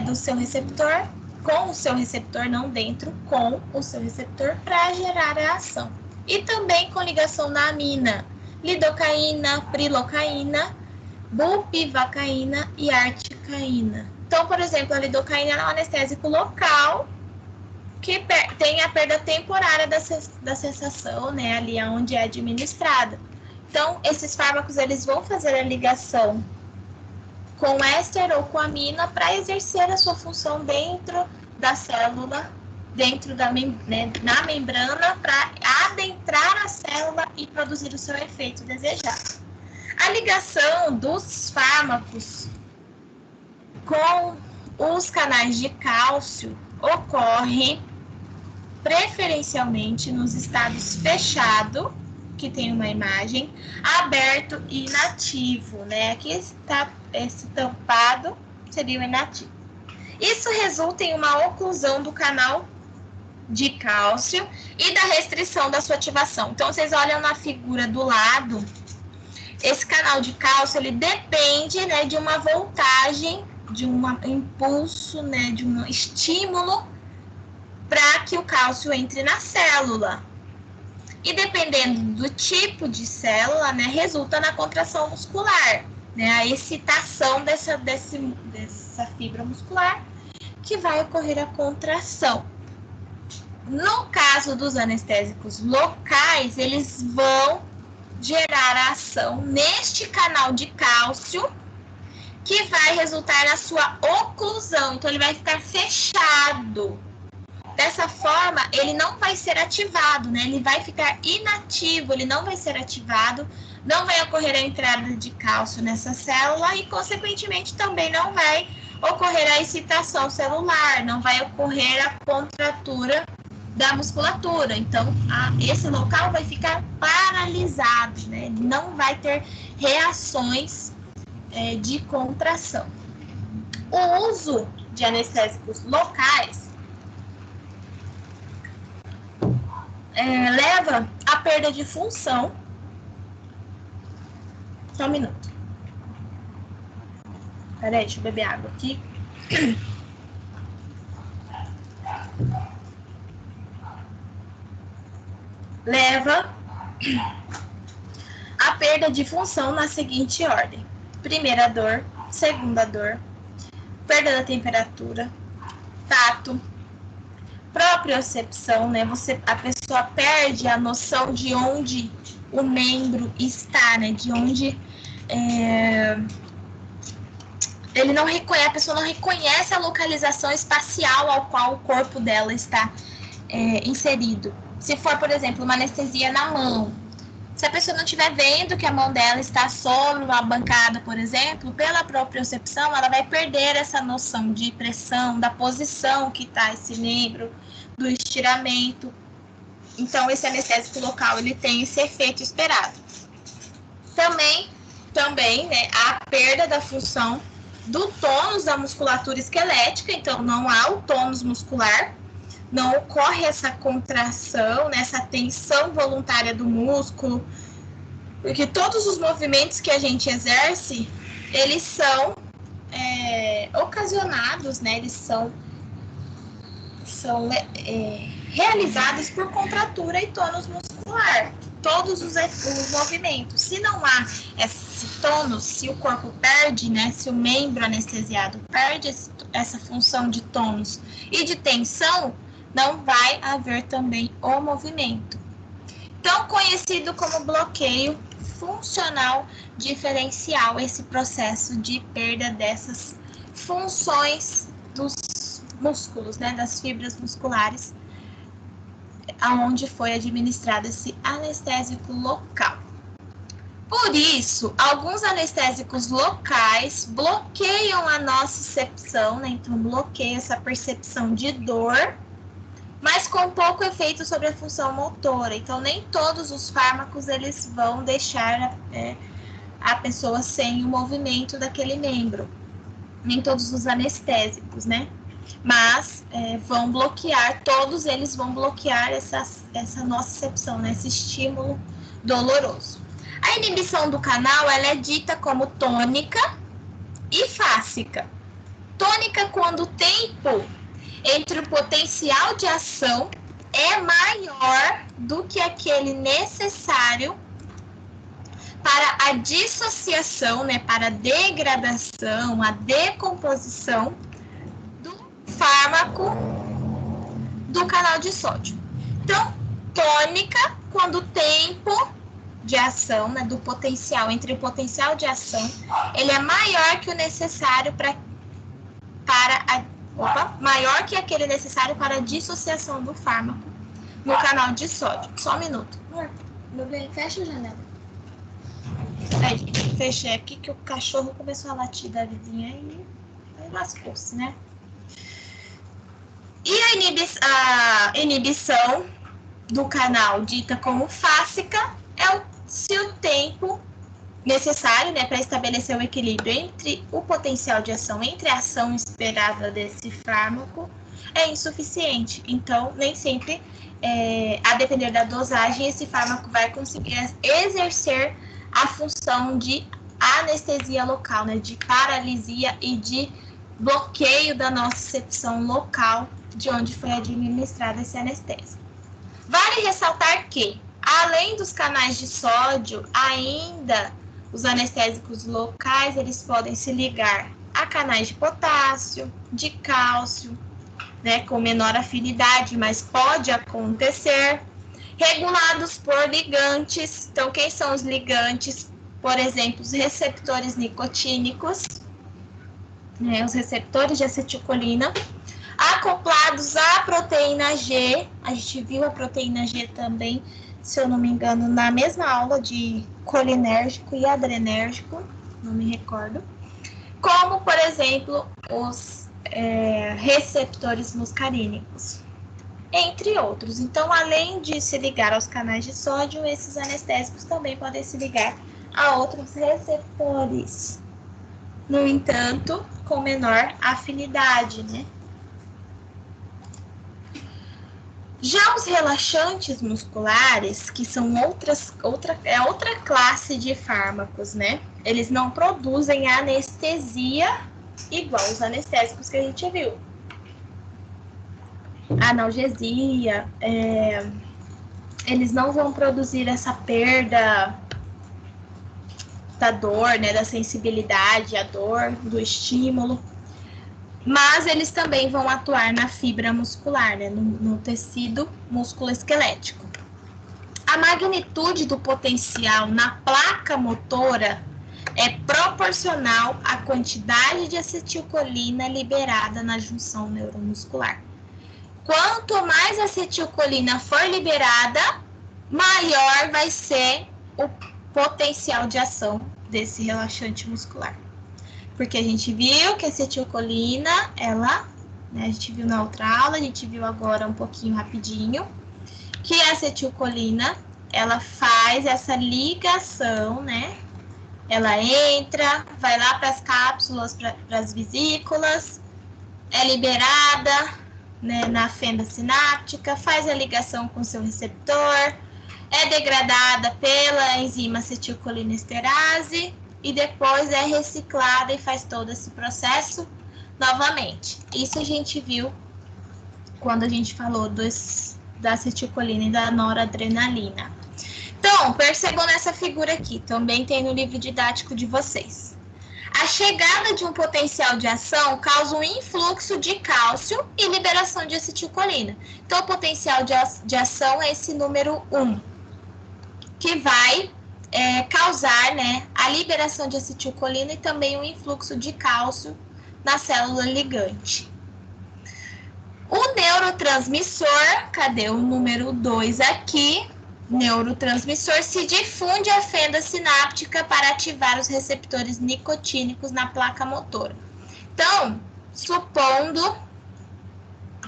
Speaker 1: do seu receptor, com o seu receptor, não dentro, com o seu receptor, para gerar a ação. E também com ligação na amina, lidocaína, prilocaína, bupivacaína e articaína. Então, por exemplo, a lidocaína é um anestésico local que tem a perda temporária da sensação, né, ali onde é administrada. Então, esses fármacos, eles vão fazer a ligação com éster ou com amina para exercer a sua função dentro da célula, dentro da na membrana, para adentrar a célula e produzir o seu efeito desejado. A ligação dos fármacos com os canais de cálcio ocorre preferencialmente nos estados fechado, que tem uma imagem, aberto e inativo, né? Aqui está esse tampado, seria o inativo. Isso resulta em uma oclusão do canal de cálcio e da restrição da sua ativação. Então, vocês olham na figura do lado, esse canal de cálcio, ele depende, né, de uma voltagem, de um impulso, né, de um estímulo para que o cálcio entre na célula. E dependendo do tipo de célula, né, resulta na contração muscular, né, a excitação dessa fibra muscular, que vai ocorrer a contração. No caso dos anestésicos locais, eles vão gerar a ação neste canal de cálcio, que vai resultar na sua oclusão. Então, ele vai ficar fechado. Dessa forma, ele não vai ser ativado, né? Ele vai ficar inativo, ele não vai ser ativado, não vai ocorrer a entrada de cálcio nessa célula e, consequentemente, também não vai ocorrer a excitação celular, não vai ocorrer a contratura da musculatura. Então, esse local vai ficar paralisado, né? Não vai ter reações de contração. O uso de anestésicos locais leva à perda de função. Só um minuto. Peraí, deixa eu beber água aqui. Leva a perda de função na seguinte ordem: primeira dor, segunda dor, perda da temperatura, tato, propriocepção, né? A pessoa perde a noção de onde o membro está, né? De onde ele não reconhece, a pessoa não reconhece a localização espacial ao qual o corpo dela está inserido. Se for, por exemplo, uma anestesia na mão, se a pessoa não estiver vendo que a mão dela está sobre uma bancada, por exemplo, pela propriocepção, ela vai perder essa noção de pressão, da posição que está esse membro, do estiramento. Então, esse anestésico local, ele tem esse efeito esperado. Também, né, a perda da função do tônus da musculatura esquelética, então não há o tônus muscular, não ocorre essa contração, né, essa tensão voluntária do músculo, porque todos os movimentos que a gente exerce, eles são ocasionados, né, eles são realizados por contratura e tônus muscular. Todos os movimentos. Se não há esse tônus, se o corpo perde, né, se o membro anestesiado perde essa função de tônus e de tensão, não vai haver também o movimento. Então, conhecido como bloqueio funcional diferencial, esse processo de perda dessas funções dos músculos, né, das fibras musculares, aonde foi administrado esse anestésico local. Por isso, alguns anestésicos locais bloqueiam a nocicepção, né? Então bloqueia essa percepção de dor, mas com pouco efeito sobre a função motora. Então nem todos os fármacos eles vão deixar a pessoa sem o movimento daquele membro. Nem todos os anestésicos, né? Mas vão bloquear, todos eles vão bloquear essa nocicepção, né? Esse estímulo doloroso. A inibição do canal ela é dita como tônica e fásica. Tônica quando o tempo entre o potencial de ação é maior do que aquele necessário para a dissociação, né? Para a degradação, a decomposição fármaco do canal de sódio. Então, tônica, quando o tempo de ação, né, do potencial, entre o potencial de ação, ele é maior que o necessário maior que aquele necessário para a dissociação do fármaco no canal de sódio. Só um minuto. Meu bem, fecha a janela. Aí, gente, fechei aqui que o cachorro começou a latir da vizinha e aí lascou-se, né? E a inibição do canal, dita como fásica, se o tempo necessário, né, para estabelecer o equilíbrio entre o potencial de ação, entre a ação esperada desse fármaco, é insuficiente. Então, nem sempre, a depender da dosagem, esse fármaco vai conseguir exercer a função de anestesia local, né, de paralisia e de bloqueio da nocicepção local de onde foi administrado esse anestésico. Vale ressaltar que, além dos canais de sódio, ainda os anestésicos locais, eles podem se ligar a canais de potássio, de cálcio, né, com menor afinidade, mas pode acontecer, regulados por ligantes. Então, quem são os ligantes? Por exemplo, os receptores nicotínicos, né, os receptores de acetilcolina, acoplados à proteína G. A gente viu a proteína G também, se eu não me engano, na mesma aula de colinérgico e adrenérgico, não me recordo. Como, por exemplo, os receptores muscarínicos. entre outros. Então, além de se ligar aos canais de sódio, esses anestésicos também podem se ligar a outros receptores. No entanto, com menor afinidade, né? Já os relaxantes musculares, que são outra classe de fármacos, né? Eles não produzem anestesia igual os anestésicos que a gente viu. Analgesia, eles não vão produzir essa perda da dor, né? Da sensibilidade à dor, do estímulo. Mas eles também vão atuar na fibra muscular, né, no tecido musculoesquelético. A magnitude do potencial na placa motora é proporcional à quantidade de acetilcolina liberada na junção neuromuscular. Quanto mais acetilcolina for liberada, maior vai ser o potencial de ação desse relaxante muscular. Porque a gente viu que a acetilcolina, ela, né, a gente viu na outra aula, a gente viu agora um pouquinho rapidinho, que a acetilcolina, ela faz essa ligação, né? Ela entra, vai lá para as cápsulas, para as vesículas, é liberada, né, na fenda sináptica, faz a ligação com o seu receptor, é degradada pela enzima acetilcolinesterase, e depois é reciclada e faz todo esse processo novamente. Isso a gente viu quando a gente falou da acetilcolina e da noradrenalina. Então, percebam nessa figura aqui, também tem no livro didático de vocês. A chegada de um potencial de ação causa um influxo de cálcio e liberação de acetilcolina. Então, o potencial de ação é esse número 1, que vai causar, né, a liberação de acetilcolina e também um influxo de cálcio na célula ligante. O neurotransmissor, cadê o número 2 aqui? Neurotransmissor se difunde a fenda sináptica para ativar os receptores nicotínicos na placa motora. Então, supondo,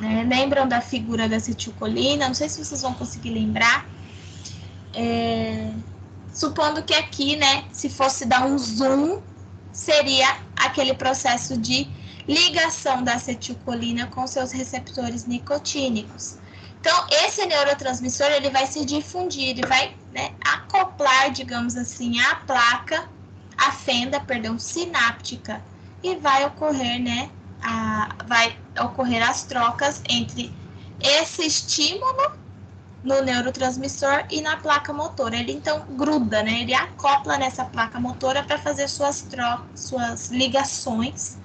Speaker 1: né, lembram da figura da acetilcolina? Não sei se vocês vão conseguir lembrar. Supondo que aqui, né, se fosse dar um zoom, seria aquele processo de ligação da acetilcolina com seus receptores nicotínicos. Então, esse neurotransmissor, ele vai se difundir, ele vai, né, acoplar, digamos assim, a placa, a fenda, sináptica, e vai ocorrer, né, as trocas entre esse estímulo no neurotransmissor e na placa motora. Ele então gruda, né? Ele acopla nessa placa motora para fazer suas ligações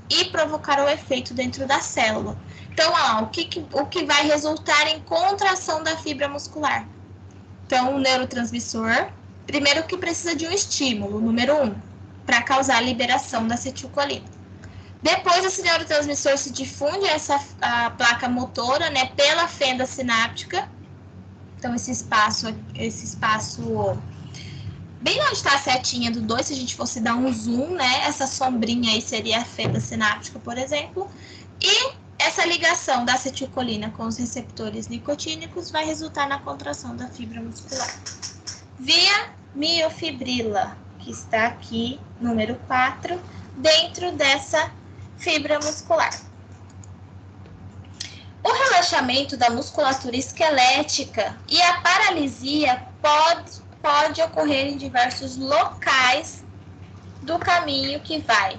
Speaker 1: e provocar o efeito dentro da célula. Então, o que vai resultar em contração da fibra muscular? Então, o neurotransmissor, primeiro que precisa de um estímulo, número 1, para causar a liberação da acetilcolina. Depois, esse neurotransmissor se difunde a placa motora, né, pela fenda sináptica. Então, esse espaço bem onde está a setinha do 2, se a gente fosse dar um zoom, né? Essa sombrinha aí seria a fenda sináptica, por exemplo. E essa ligação da acetilcolina com os receptores nicotínicos vai resultar na contração da fibra muscular. Via miofibrila, que está aqui, número 4, dentro dessa fibra muscular. O relaxamento da musculatura esquelética e a paralisia pode ocorrer em diversos locais do caminho que vai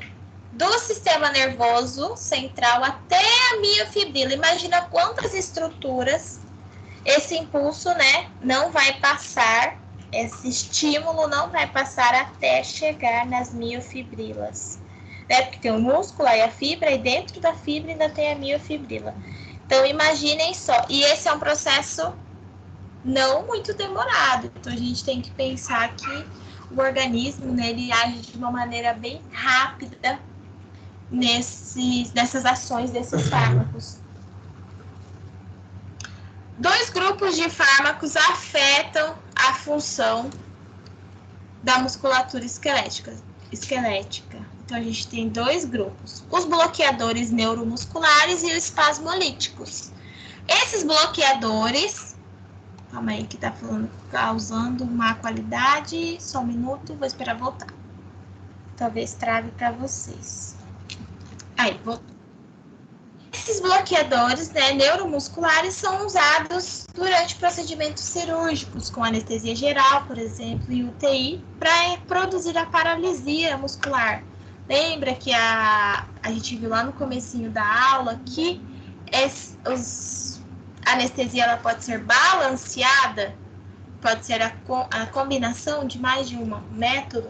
Speaker 1: do sistema nervoso central até a miofibrila. Imagina quantas estruturas esse impulso, né, não vai passar, esse estímulo não vai passar até chegar nas miofibrilas. Né? Porque tem o músculo e a fibra, e dentro da fibra ainda tem a miofibrila. Então, imaginem só. E esse é um processo não muito demorado. Então, a gente tem que pensar que o organismo, né, ele age de uma maneira bem rápida nessas ações desses fármacos. 2 grupos de fármacos afetam a função da musculatura esquelética. Então, a gente tem 2 grupos. Os bloqueadores neuromusculares e os espasmolíticos. Esses bloqueadores, calma aí que tá falando, causando má qualidade, só um minuto, vou esperar voltar. Talvez trave para vocês. Aí, voltou. Esses bloqueadores, né, neuromusculares são usados durante procedimentos cirúrgicos, com anestesia geral, por exemplo, e UTI, para produzir a paralisia muscular. Lembra que a gente viu lá no comecinho da aula que a anestesia ela pode ser balanceada, pode ser a combinação de mais de um método?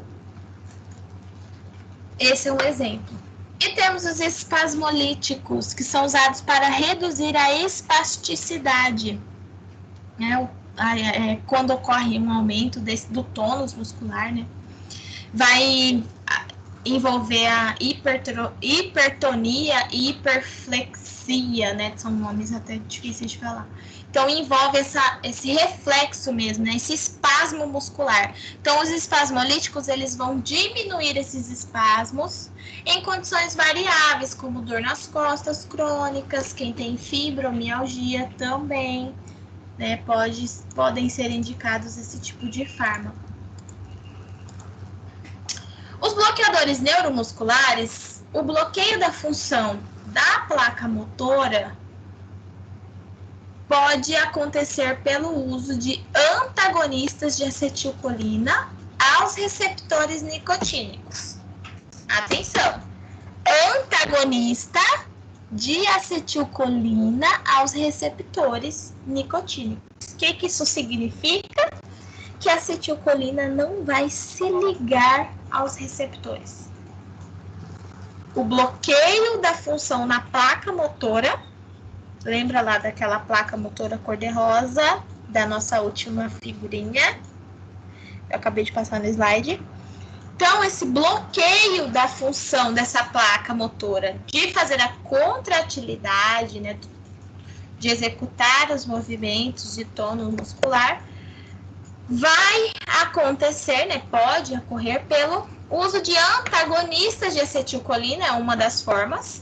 Speaker 1: Esse é um exemplo. E temos os espasmolíticos, que são usados para reduzir a espasticidade, né? Quando ocorre um aumento do tônus muscular, né? Vai envolver a hipertonia e hiperflexia, né? São nomes até difíceis de falar. Então, envolve esse reflexo mesmo, né? Esse espasmo muscular. Então, os espasmolíticos, eles vão diminuir esses espasmos em condições variáveis, como dor nas costas crônicas, quem tem fibromialgia também, né? Podem ser indicados esse tipo de fármaco. Os bloqueadores neuromusculares, o bloqueio da função da placa motora pode acontecer pelo uso de antagonistas de acetilcolina aos receptores nicotínicos. Atenção! Antagonista de acetilcolina aos receptores nicotínicos. O que isso significa? Que a acetilcolina não vai se ligar aos receptores. O bloqueio da função na placa motora, lembra lá daquela placa motora cor-de-rosa da nossa última figurinha? Eu acabei de passar no slide. Então, esse bloqueio da função dessa placa motora de fazer a contratilidade, né, de executar os movimentos de tônus muscular, vai acontecer, né, pode ocorrer pelo uso de antagonistas de acetilcolina, é uma das formas,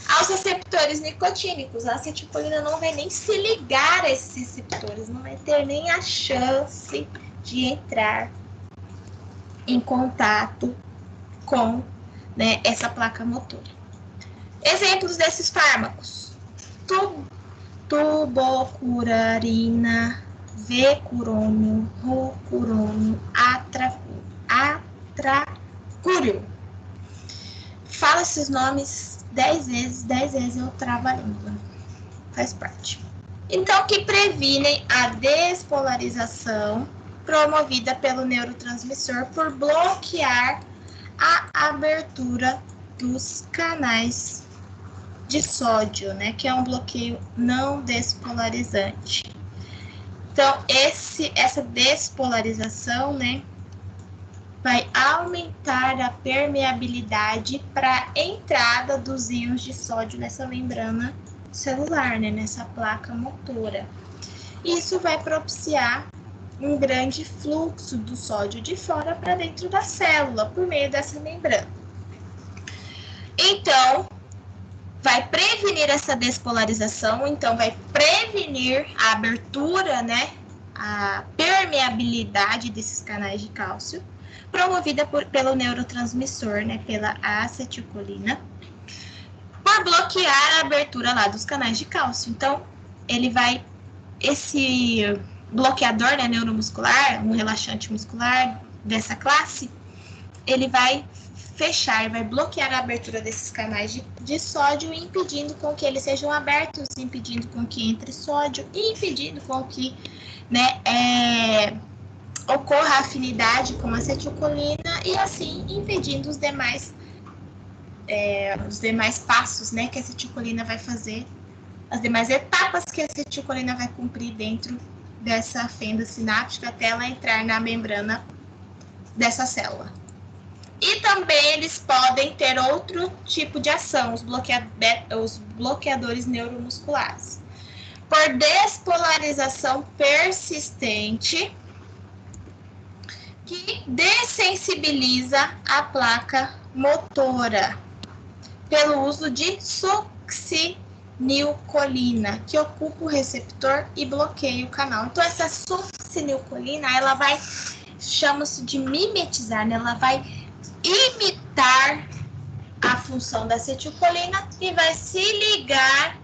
Speaker 1: aos receptores nicotínicos. A acetilcolina não vai nem se ligar a esses receptores, não vai ter nem a chance de entrar em contato com, né, essa placa motora. Exemplos desses fármacos: tubocurarina, vecurônio, rocurônio, atracúrio. Fala esses nomes 10 vezes eu travo a língua. Faz parte. Então, que previnem a despolarização promovida pelo neurotransmissor por bloquear a abertura dos canais de sódio, né? Que é um bloqueio não despolarizante. Então, essa despolarização, né, vai aumentar a permeabilidade para a entrada dos íons de sódio nessa membrana celular, né, nessa placa motora. Isso vai propiciar um grande fluxo do sódio de fora para dentro da célula, por meio dessa membrana. Então, vai prevenir essa despolarização, então vai prevenir a abertura, né, a permeabilidade desses canais de cálcio, promovida pelo neurotransmissor, né, pela acetilcolina, por bloquear a abertura lá dos canais de cálcio. Então, esse bloqueador, né, neuromuscular, um relaxante muscular dessa classe, ele vai fechar, vai bloquear a abertura desses canais de sódio, impedindo com que eles sejam abertos, impedindo com que entre sódio e impedindo com que, né, ocorra afinidade com a acetilcolina e assim impedindo os demais passos, né, que a acetilcolina vai fazer, as demais etapas que a acetilcolina vai cumprir dentro dessa fenda sináptica até ela entrar na membrana dessa célula. E também eles podem ter outro tipo de ação, os bloqueadores neuromusculares. Por despolarização persistente, que dessensibiliza a placa motora, pelo uso de succinilína. succinilcolina, que ocupa o receptor e bloqueia o canal. Então, essa succinilcolina, ela vai, chama-se de mimetizar, né? Ela vai imitar a função da acetilcolina e vai se ligar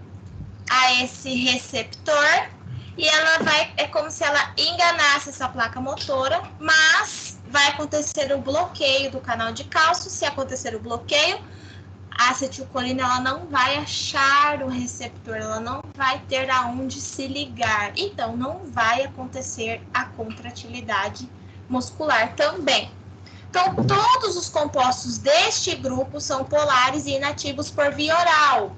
Speaker 1: a esse receptor e ela vai, é como se ela enganasse essa placa motora, mas vai acontecer o bloqueio do canal de cálcio. Se acontecer o bloqueio, a acetilcolina ela não vai achar o receptor, ela não vai ter aonde se ligar, então não vai acontecer a contratilidade muscular também. Então, todos os compostos deste grupo são polares e inativos por via oral.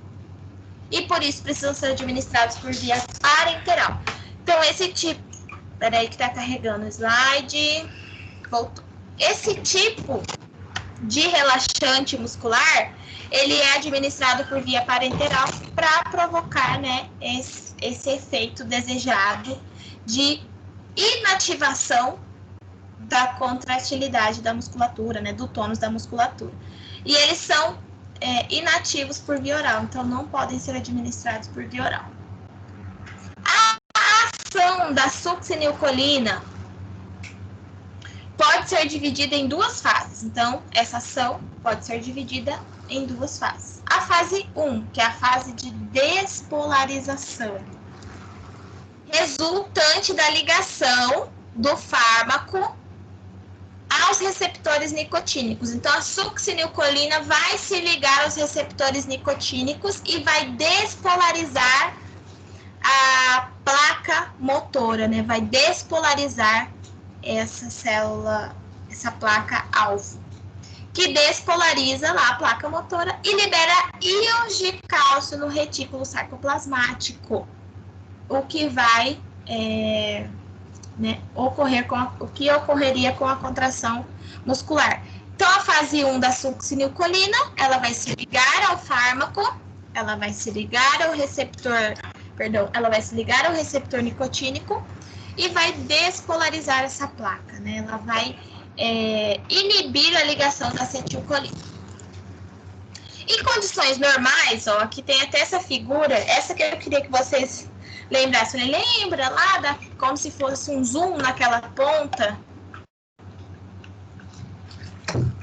Speaker 1: E por isso precisam ser administrados por via parenteral. Então, esse tipo... Peraí que tá carregando o slide. Voltou. Esse tipo de relaxante muscular, ele é administrado por via parenteral para provocar, né, esse efeito desejado de inativação da contratilidade da musculatura, né, do tônus da musculatura. E eles são inativos por via oral, então não podem ser administrados por via oral. A ação da succinilcolina pode ser dividida em duas fases. Então, essa ação pode ser dividida em duas fases. A fase 1, que é a fase de despolarização, resultante da ligação do fármaco aos receptores nicotínicos. Então, a succinilcolina vai se ligar aos receptores nicotínicos e vai despolarizar a placa motora, né? Vai despolarizar essa célula, essa placa alvo, que despolariza lá a placa motora e libera íons de cálcio no retículo sarcoplasmático, o que vai o que ocorreria com a contração muscular. Então, a fase 1 da succinilcolina, ela vai se ligar ao fármaco, ela vai se ligar ao receptor, ela vai se ligar ao receptor nicotínico e vai despolarizar essa placa, né? Ela vai inibir a ligação da acetilcolina. Em condições normais, ó, aqui tem até essa figura, essa que eu queria que vocês lembrassem. Lembra lá como se fosse um zoom naquela ponta?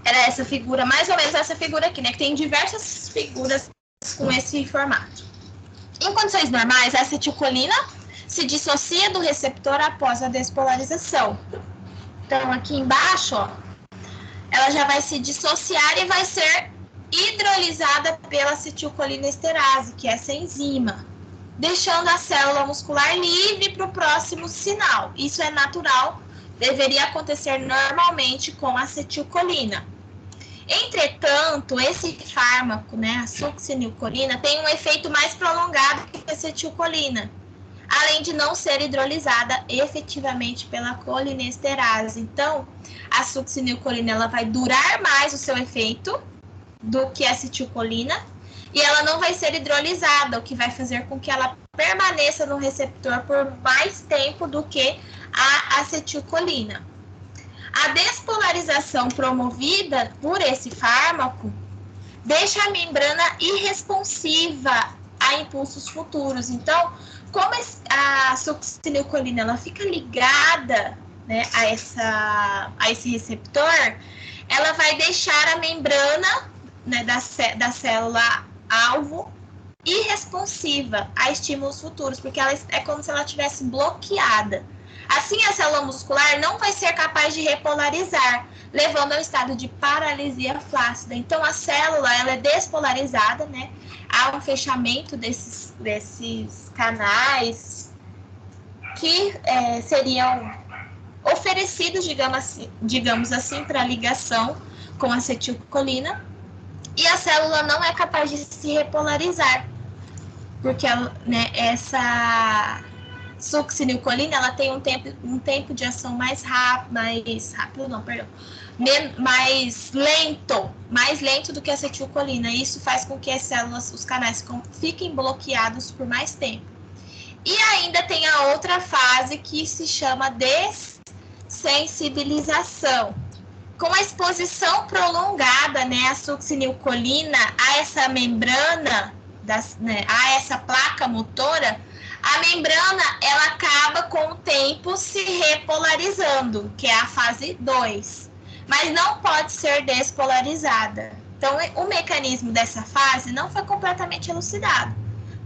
Speaker 1: Era essa figura, mais ou menos essa figura aqui, né? Que tem diversas figuras com esse formato. Em condições normais, a acetilcolina se dissocia do receptor após a despolarização. Então, aqui embaixo, ó, ela já vai se dissociar e vai ser hidrolisada pela acetilcolina esterase, que é essa enzima, deixando a célula muscular livre para o próximo sinal. Isso é natural, deveria acontecer normalmente com a acetilcolina. Entretanto, esse fármaco, né, a succinilcolina, tem um efeito mais prolongado que a acetilcolina, além de não ser hidrolisada efetivamente pela colinesterase. Então, a succinilcolina ela vai durar mais o seu efeito do que a acetilcolina e ela não vai ser hidrolisada, o que vai fazer com que ela permaneça no receptor por mais tempo do que a acetilcolina. A despolarização promovida por esse fármaco deixa a membrana irresponsiva a impulsos futuros. Então, como a succinilcolina ela fica ligada, né, a esse receptor, ela vai deixar a membrana, né, da célula alvo irresponsiva a estímulos futuros, porque ela é como se ela estivesse bloqueada. Assim, a célula muscular não vai ser capaz de repolarizar, levando ao estado de paralisia flácida. Então, a célula ela é despolarizada, né? Há um fechamento desses canais que seriam oferecidos, digamos assim, para ligação com a acetilcolina, e a célula não é capaz de se repolarizar, porque né, essa succinilcolina ela tem um tempo de ação mais lento do que a acetilcolina. Isso faz com que as células, os canais fiquem bloqueados por mais tempo. E ainda tem a outra fase que se chama dessensibilização. Com a exposição prolongada, né, a succinilcolina a essa membrana a essa placa motora, a membrana ela acaba com o tempo se repolarizando, que é a fase 2, mas não pode ser despolarizada. Então, o mecanismo dessa fase não foi completamente elucidado,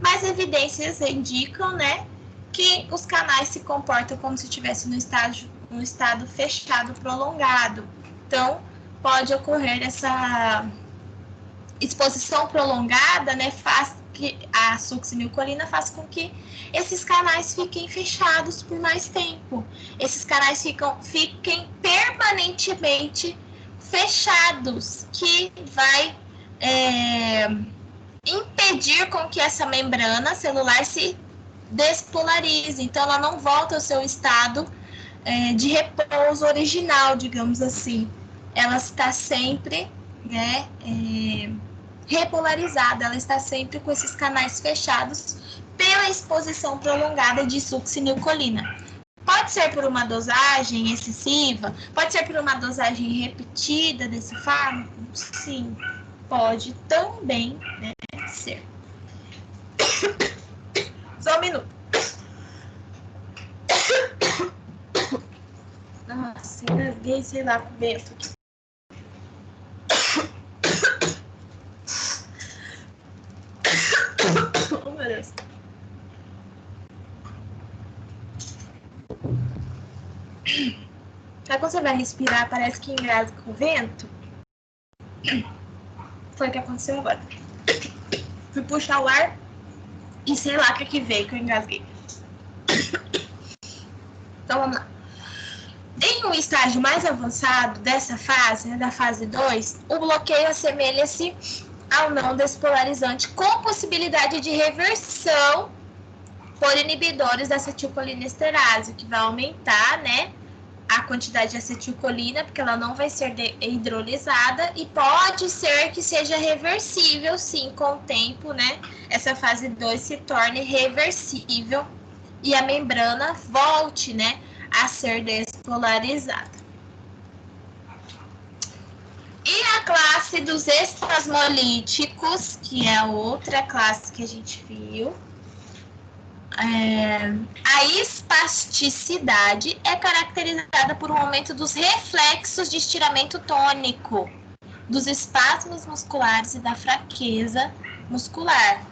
Speaker 1: mas evidências indicam, né, que os canais se comportam como se estivesse no estado fechado prolongado. Então, pode ocorrer essa exposição prolongada, né, faz que a succinilcolina faz com que esses canais fiquem fechados por mais tempo. Esses canais fiquem permanentemente fechados, que vai impedir com que essa membrana celular se despolarize. Então, ela não volta ao seu estado de repouso original, digamos assim. Ela está sempre, né, repolarizada, ela está sempre com esses canais fechados pela exposição prolongada de succinilcolina. Pode ser por uma dosagem excessiva, pode ser por uma dosagem repetida desse fármaco? Sim, pode também, né, ser. Só um minuto. Nossa, engasguei, sei lá, com o vento aqui. Oh, meu Deus. Sabe quando você vai respirar, parece que engasga com o vento? Foi o que aconteceu agora. Fui puxar o ar e sei lá o que veio, que eu engasguei. Então, vamos lá. Em um estágio mais avançado dessa fase, né, da fase 2, o bloqueio assemelha-se ao não despolarizante com possibilidade de reversão por inibidores da acetilcolinesterase, que vai aumentar, né, a quantidade de acetilcolina, porque ela não vai ser hidrolisada, e pode ser que seja reversível, sim, com o tempo, né? Essa fase 2 se torne reversível e a membrana volte, né, a ser despolarizada. E a classe dos espasmolíticos, que é a outra classe que a gente viu, a espasticidade é caracterizada por um aumento dos reflexos de estiramento tônico, dos espasmos musculares e da fraqueza muscular.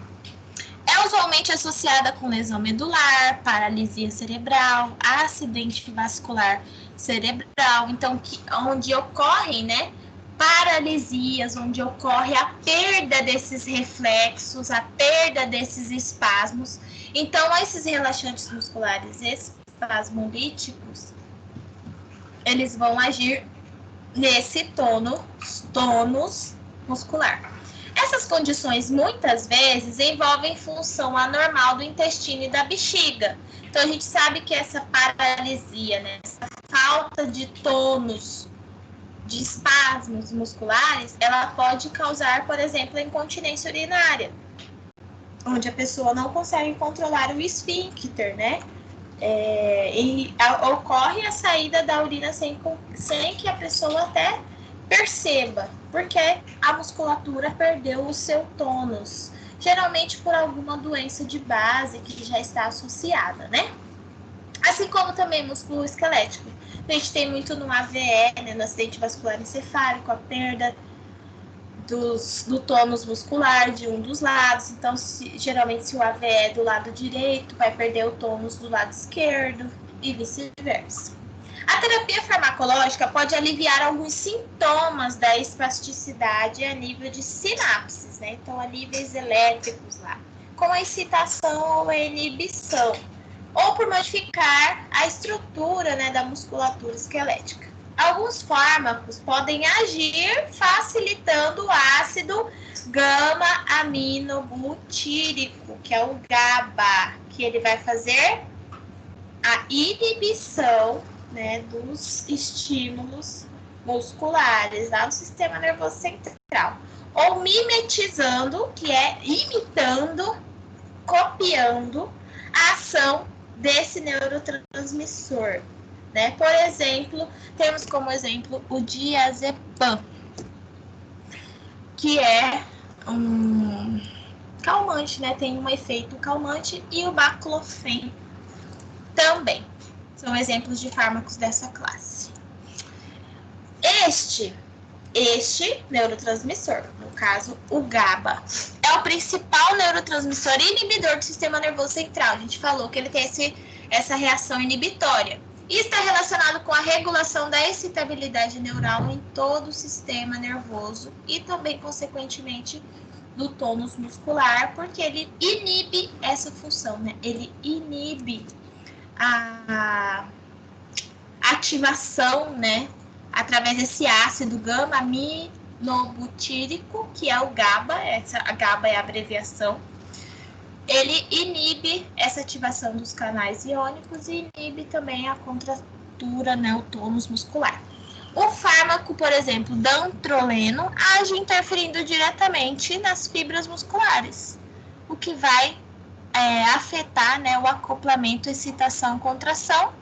Speaker 1: É usualmente associada com lesão medular, paralisia cerebral, acidente vascular cerebral, então onde ocorrem, né, paralisias, onde ocorre a perda desses reflexos, a perda desses espasmos. Então, esses relaxantes musculares espasmolíticos, eles vão agir nesse tônus muscular. Essas condições, muitas vezes, envolvem função anormal do intestino e da bexiga. Então, a gente sabe que essa paralisia, né, essa falta de tônus, de espasmos musculares, ela pode causar, por exemplo, incontinência urinária, onde a pessoa não consegue controlar o esfíncter, né? E ocorre a saída da urina sem que a pessoa até perceba, porque a musculatura perdeu o seu tônus, geralmente por alguma doença de base que já está associada, né? Assim como também músculo esquelético. A gente tem muito no AVE, né, no acidente vascular encefálico, a perda do tônus muscular de um dos lados. Então, geralmente, se o AVE é do lado direito, vai perder o tônus do lado esquerdo e vice-versa. A terapia farmacológica pode aliviar alguns sintomas da espasticidade a nível de sinapses, né? Então, a níveis elétricos lá, com a excitação ou a inibição, ou por modificar a estrutura, né, da musculatura esquelética. Alguns fármacos podem agir facilitando o ácido gama-aminobutírico, que é o GABA, que ele vai fazer a inibição, né, dos estímulos musculares lá no sistema nervoso central. Ou mimetizando, que é imitando, copiando a ação desse neurotransmissor, né? Por exemplo, temos como exemplo o diazepam, que é um calmante, né? Tem um efeito calmante, e o baclofen também. São exemplos de fármacos dessa classe. Este neurotransmissor, no caso o GABA, é o principal neurotransmissor inibidor do sistema nervoso central. A gente falou que ele tem essa reação inibitória. E está relacionado com a regulação da excitabilidade neural em todo o sistema nervoso e também, consequentemente, do tônus muscular, porque ele inibe essa função, né? Ele inibe a ativação, né? Através desse ácido gama-aminobutírico, que é o GABA, a GABA é a abreviação. Ele inibe essa ativação dos canais iônicos e inibe também a contratura, né, o tônus muscular. O fármaco, por exemplo, dantroleno, age interferindo diretamente nas fibras musculares, o que vai afetar, né, o acoplamento, excitação, contração,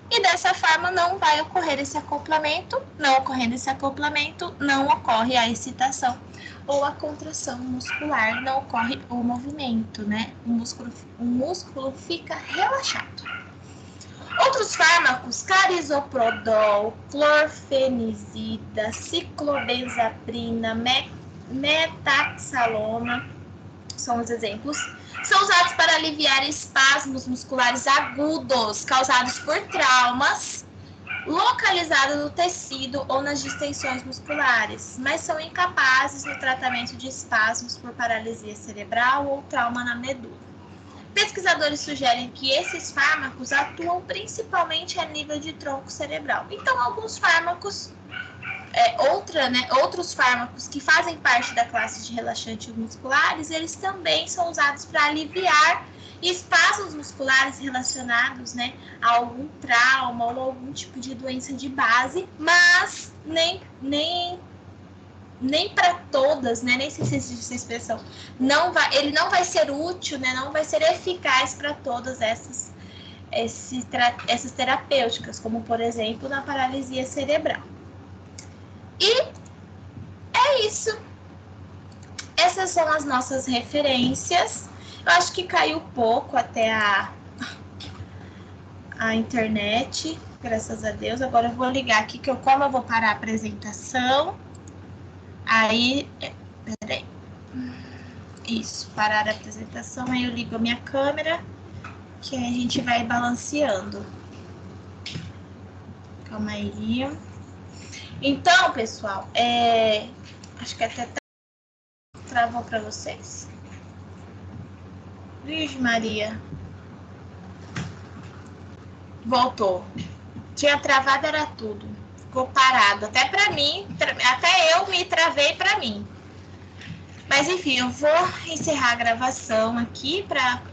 Speaker 1: e dessa forma não vai ocorrer esse acoplamento. Não ocorrendo esse acoplamento, não ocorre a excitação ou a contração muscular, não ocorre o movimento, né? O músculo fica relaxado. Outros fármacos, carisoprodol, clorfenizida, ciclobenzaprina, metaxalona, são os exemplos. São usados para aliviar espasmos musculares agudos causados por traumas localizados no tecido ou nas distensões musculares, mas são incapazes no tratamento de espasmos por paralisia cerebral ou trauma na medula. Pesquisadores sugerem que esses fármacos atuam principalmente a nível de tronco cerebral. Então, alguns fármacos, outros fármacos que fazem parte da classe de relaxantes musculares, eles também são usados para aliviar espasmos musculares relacionados, né, a algum trauma ou algum tipo de doença de base, mas nem para todas, né, nem sei se existe essa expressão, ele não vai ser útil, né, não vai ser eficaz para todas essas terapêuticas, como por exemplo na paralisia cerebral. E é isso. Essas são as nossas referências. Eu acho que caiu pouco até a internet, graças a Deus. Agora eu vou ligar aqui, como eu vou parar a apresentação. Aí, peraí. Isso, parar a apresentação, aí eu ligo a minha câmera, que a gente vai balanceando. Calma aí. Então, pessoal, acho que até travou para vocês. Virgem Maria. Voltou. Tinha travado, era tudo. Ficou parado. Até para mim, até eu me travei para mim. Mas enfim, eu vou encerrar a gravação aqui para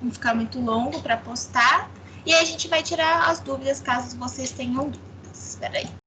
Speaker 1: não ficar muito longo para postar. E aí a gente vai tirar as dúvidas caso vocês tenham dúvidas. Espera aí.